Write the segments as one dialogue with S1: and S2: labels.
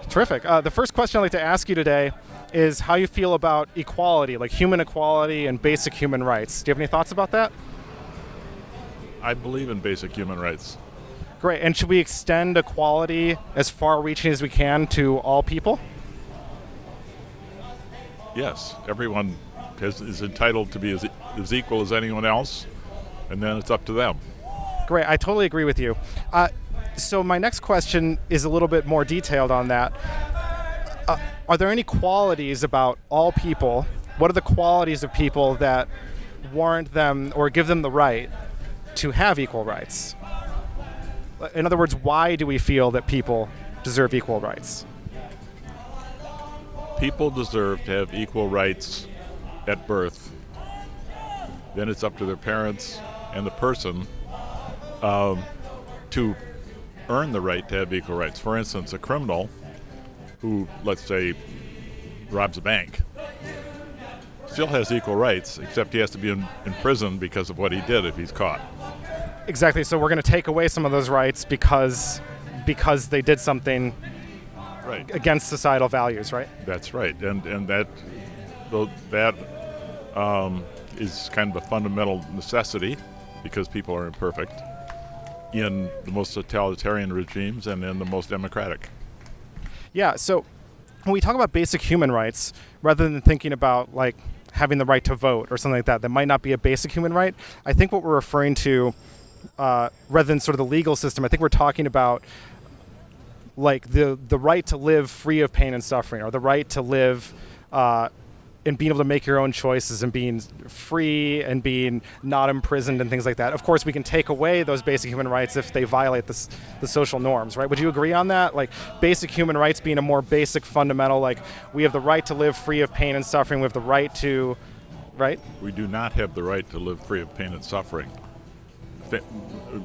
S1: Terrific. The first question I'd like to ask you today is how you feel about equality, like human equality and basic human rights. Do you have any thoughts about that?
S2: I believe in basic human rights.
S1: Great. And should we extend equality as far-reaching as we can to all people?
S2: Yes, everyone is entitled to be as equal as anyone else, and then it's up to them.
S1: Great. I totally agree with you. So my next question is a little bit more detailed on that. Are there any qualities about all people? What are the qualities of people that warrant them or give them the right to have equal rights? In other words, why do we feel that people deserve equal rights?
S2: People deserve to have equal rights at birth. Then it's up to their parents and the person to earn the right to have equal rights. For instance, a criminal who, let's say, robs a bank still has equal rights, except he has to be in prison because of what he did if he's caught.
S1: Exactly. So we're going to take away some of those rights because they did something
S2: right
S1: against societal values, right?
S2: That's right, and that is kind of a fundamental necessity because people are imperfect in the most totalitarian regimes and in the most democratic.
S1: Yeah, so when we talk about basic human rights, rather than thinking about like having the right to vote or something like that might not be a basic human right, I think what we're referring to, rather than sort of the legal system, I think we're talking about like the right to live free of pain and suffering, or the right to live and being able to make your own choices and being free and being not imprisoned and things like that. Of course, we can take away those basic human rights if they violate the social norms, right? Would you agree on that? Like basic human rights being a more basic fundamental, like we have the right to live free of pain and suffering, we have the right to, right?
S2: We do not have the right to live free of pain and suffering. I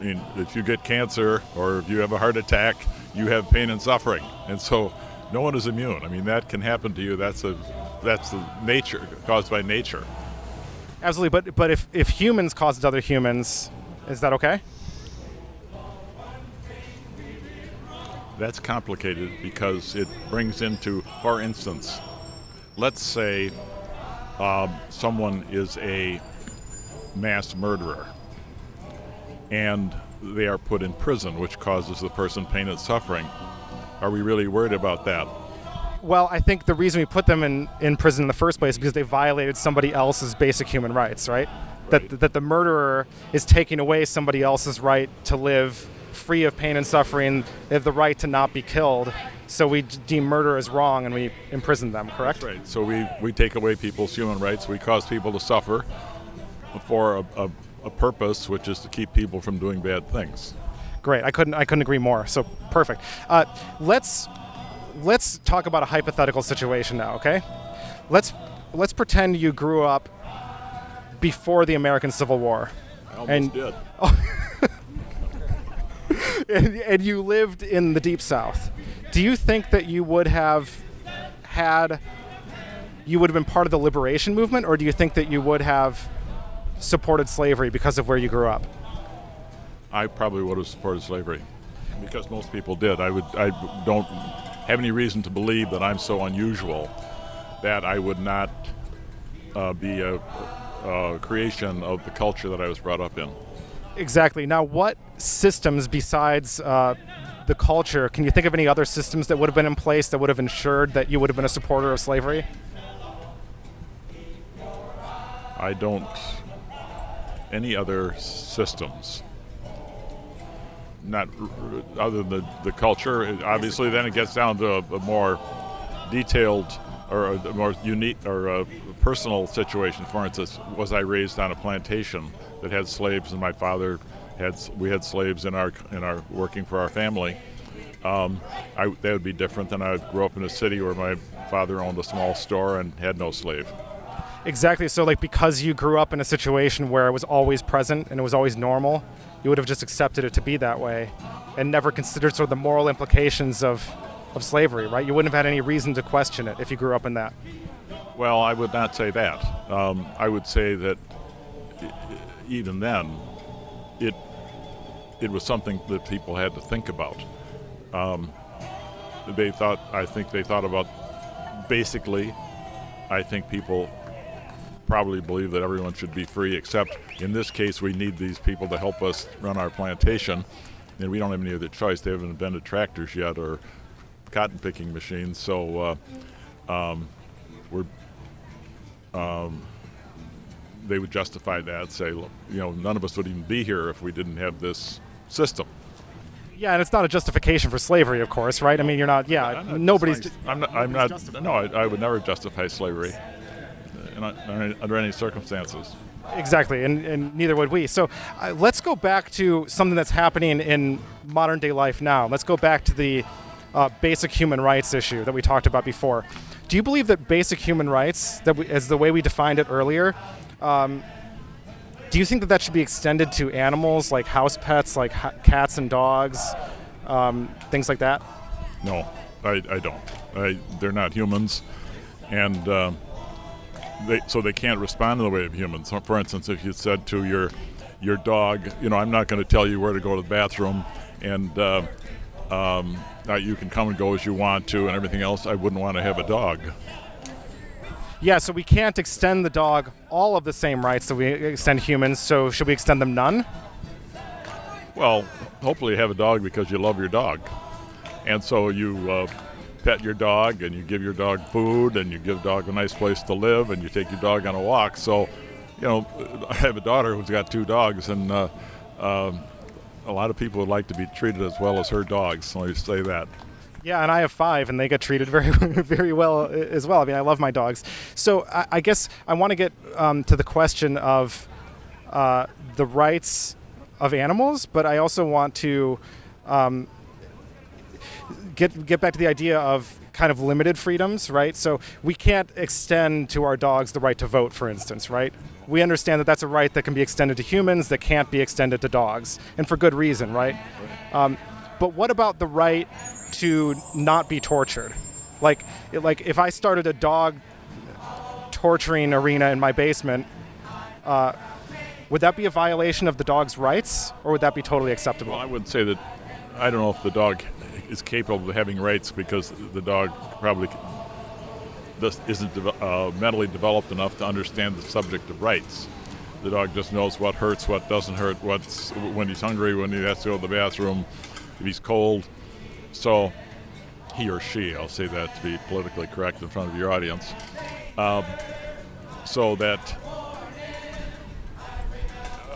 S2: mean, if you get cancer or if you have a heart attack, you have pain and suffering. And so no one is immune. I mean, that can happen to you. That's the nature, caused by nature.
S1: Absolutely, but if humans cause other humans, is that okay?
S2: That's complicated because it brings into, for instance, let's say someone is a mass murderer and they are put in prison, which causes the person pain and suffering. Are we really worried about that?
S1: Well, I think the reason we put them in prison in the first place is because they violated somebody else's basic human rights, right? That the murderer is taking away somebody else's right to live free of pain and suffering. They have the right to not be killed. So we deem murder as wrong and we imprison them, correct?
S2: That's right. So we take away people's human rights. We cause people to suffer for a purpose, which is to keep people from doing bad things.
S1: Great. I couldn't agree more. So perfect. Let's talk about a hypothetical situation now, okay? Let's pretend you grew up before the American Civil War.
S2: I almost did.
S1: And you lived in the Deep South. Do you think that you would have been part of the liberation movement, or do you think that you would have supported slavery because of where you grew up?
S2: I probably would have supported slavery because most people did. I don't have any reason to believe that I'm so unusual that I would not be a creation of the culture that I was brought up in.
S1: Exactly. Now, what systems besides the culture, can you think of any other systems that would have been in place that would have ensured that you would have been a supporter of slavery?
S2: I don't. Any other systems? Not other than the culture. Obviously, then it gets down to a more detailed or a more unique or a personal situation. For instance, was I raised on a plantation that had slaves, and my father we had slaves in our working for our family? That would be different than I grew up in a city where my father owned a small store and had no slave.
S1: Exactly. So, like, because you grew up in a situation where it was always present and it was always normal, you would have just accepted it to be that way and never considered sort of the moral implications of slavery, right? You wouldn't have had any reason to question it if you grew up in that.
S2: Well, I would not say that. I would say that even then, it was something that people had to think about. I think they thought about, basically, I think people probably believe that everyone should be free, except in this case we need these people to help us run our plantation, and we don't have any other choice. They haven't invented tractors yet or cotton picking machines, so they would justify that, say, look, none of us would even be here if we didn't have this system.
S1: Yeah, and it's not a justification for slavery, of course, right? I mean, you're not. Yeah, nobody's.
S2: I'm not. No, I would never justify slavery under any circumstances.
S1: Exactly, and neither would we. So let's go back to something that's happening in modern day life now. Let's go back to the basic human rights issue that we talked about before. Do you believe that basic human rights, as the way we defined it earlier, do you think that should be extended to animals like house pets, like cats and dogs, things like that?
S2: No, I don't. They're not humans, and they can't respond in the way of humans. So for instance, if you said to your dog, I'm not going to tell you where to go to the bathroom, and you can come and go as you want to, and everything else, I wouldn't want to have a dog.
S1: Yeah, so we can't extend the dog all of the same rights that we extend humans, so should we extend them none?
S2: Well, hopefully you have a dog because you love your dog. And so you pet your dog, and you give your dog food, and you give the dog a nice place to live, and you take your dog on a walk. So, I have a daughter who's got 2 dogs, and a lot of people would like to be treated as well as her dogs, so I say that.
S1: Yeah, and I have 5, and they get treated very, very well as well. I mean, I love my dogs. So I guess I want to get to the question of the rights of animals, but I also want to get back to the idea of kind of limited freedoms, right? So we can't extend to our dogs the right to vote, for instance, right? We understand that that's a right that can be extended to humans that can't be extended to dogs, and for good reason, right? But what about the right to not be tortured? Like if I started a dog torturing arena in my basement, would that be a violation of the dog's rights, or would that be totally acceptable?
S2: Well, I would say that I don't know if the dog is capable of having rights, because the dog probably isn't mentally developed enough to understand the subject of rights. The dog just knows what hurts, what doesn't hurt, when he's hungry, when he has to go to the bathroom, if he's cold. So he or she, I'll say that to be politically correct in front of your audience, so that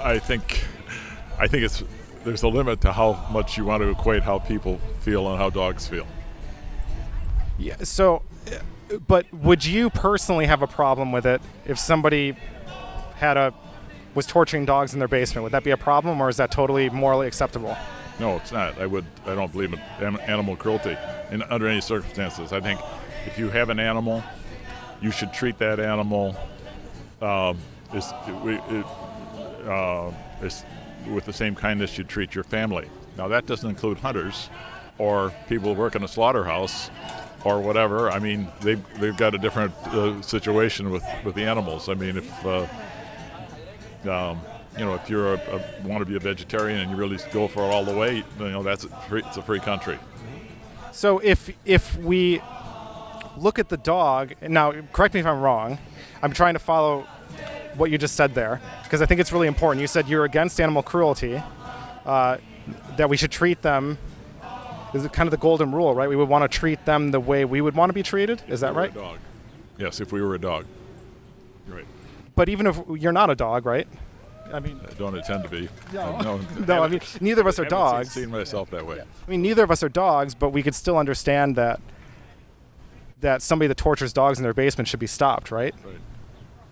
S2: I think there's a limit to how much you want to equate how people feel and how dogs feel.
S1: Yeah. So, but would you personally have a problem with it if somebody was torturing dogs in their basement? Would that be a problem, or is that totally morally acceptable?
S2: No, it's not. I don't believe in animal cruelty under any circumstances. I think if you have an animal, you should treat that animal with the same kindness you treat your family. Now, that doesn't include hunters or people who work in a slaughterhouse or whatever. I mean, they've got a different situation with the animals. I mean, if you want to be a vegetarian and you really go for it all the way, it's a free country.
S1: So if we look at the dog, now correct me if I'm wrong, I'm trying to follow what you just said there, because I think it's really important. You said you're against animal cruelty, that we should treat them. This is kind of the golden rule, right? We would want to treat them the way we would want to be treated. Is that right?
S2: A dog. Yes, if we were a dog. Right.
S1: But even if you're not a dog, right? I mean,
S2: I don't intend to be.
S1: No, I mean, neither of us are dogs.
S2: I haven't seen myself that way.
S1: Yeah. I mean, neither of us are dogs, but we could still understand that somebody that tortures dogs in their basement should be stopped, right?
S2: Right.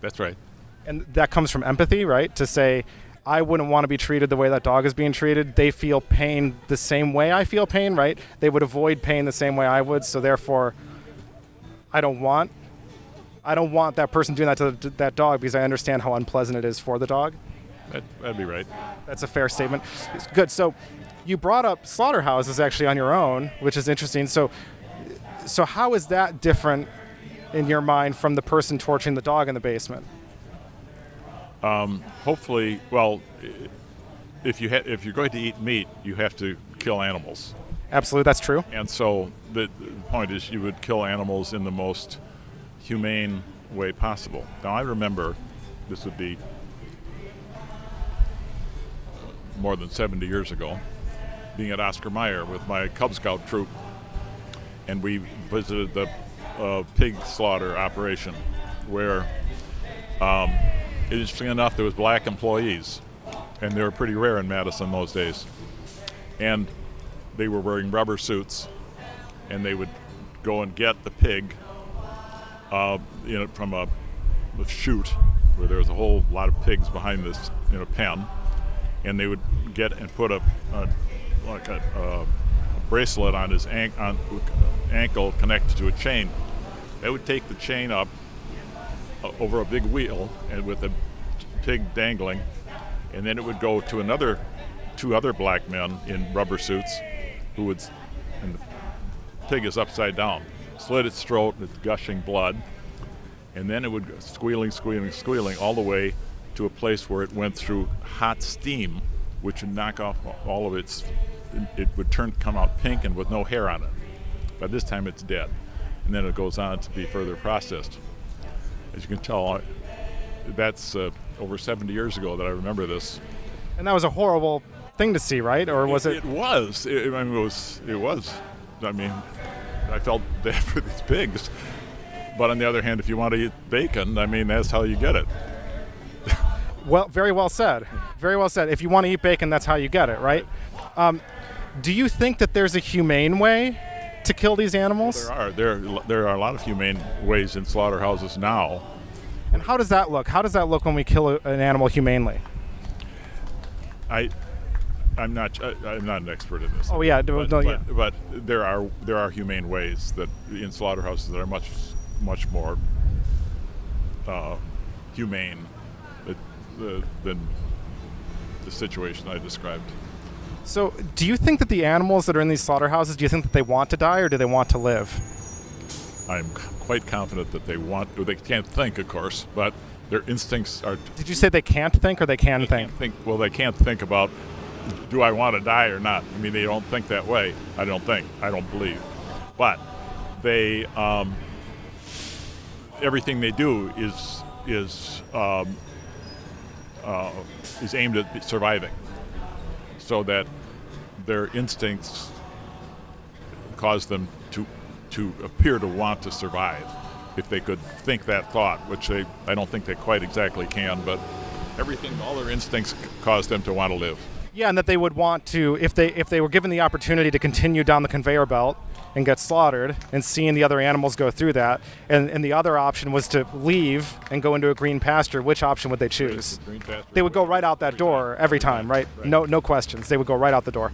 S2: That's right.
S1: And that comes from empathy, right? To say, I wouldn't want to be treated the way that dog is being treated. They feel pain the same way I feel pain, right? They would avoid pain the same way I would, so therefore, I don't want that person doing that to that dog, because I understand how unpleasant it is for the dog.
S2: That'd be right.
S1: That's a fair statement. Good. So you brought up slaughterhouses actually on your own, which is interesting. So how is that different in your mind from the person torturing the dog in the basement?
S2: Hopefully, well, if you're going to eat meat, you have to kill animals.
S1: Absolutely, that's true.
S2: And so the point is you would kill animals in the most humane way possible. Now I remember, this would be more than 70 years ago, being at Oscar Meyer with my Cub Scout troop, and we visited the pig slaughter operation where, interesting enough, there was black employees, and they were pretty rare in Madison those days. And they were wearing rubber suits, and they would go and get the pig from a chute where there was a whole lot of pigs behind this pen, and they would get and put a bracelet on his ankle connected to a chain. They would take the chain up over a big wheel and with the pig dangling, and then it would go to two other black men in rubber suits who would, and the pig is upside down, slit its throat with gushing blood, and then it would go squealing all the way to a place where it went through hot steam, which would knock off all of its, it would come out pink and with no hair on it. By this time it's dead. And then it goes on to be further processed. As you can tell, that's over 70 years ago that I remember this.
S1: And that was a horrible thing to see, right? Or was it?
S2: It was. It was. I mean, I felt bad for these pigs. But on the other hand, if you want to eat bacon, I mean, that's how you get it.
S1: Well, very well said. Very well said. If you want to eat bacon, that's how you get it, right? Do you think that there's a humane way to kill these animals?
S2: There are a lot of humane ways in slaughterhouses now.
S1: And how does that look? How does that look when we kill an animal humanely?
S2: I'm not an expert in this.
S1: Oh yeah,
S2: but there are humane ways that in slaughterhouses that are much more humane than the situation I described.
S1: So, do you think that the animals that are in these slaughterhouses, do you think that they want to die or do they want to live?
S2: I'm quite confident that they want to. They can't think, of course, but their instincts are.
S1: Did you say they can't think or they can think?
S2: Well, they can't think about, do I want to die or not? I mean, they don't think that way. I don't believe. But they, everything they do is aimed at surviving, so that their instincts cause them to appear to want to survive. If they could think that thought, which I don't think they quite exactly can, but all their instincts cause them to want to live.
S1: Yeah, and that they would want to, if they were given the opportunity to continue down the conveyor belt and get slaughtered, and seeing the other animals go through that, and the other option was to leave and go into a green pasture, which option would they choose?
S2: Green pasture.
S1: They would go right out that door every time, right? No questions. They would go right out the door.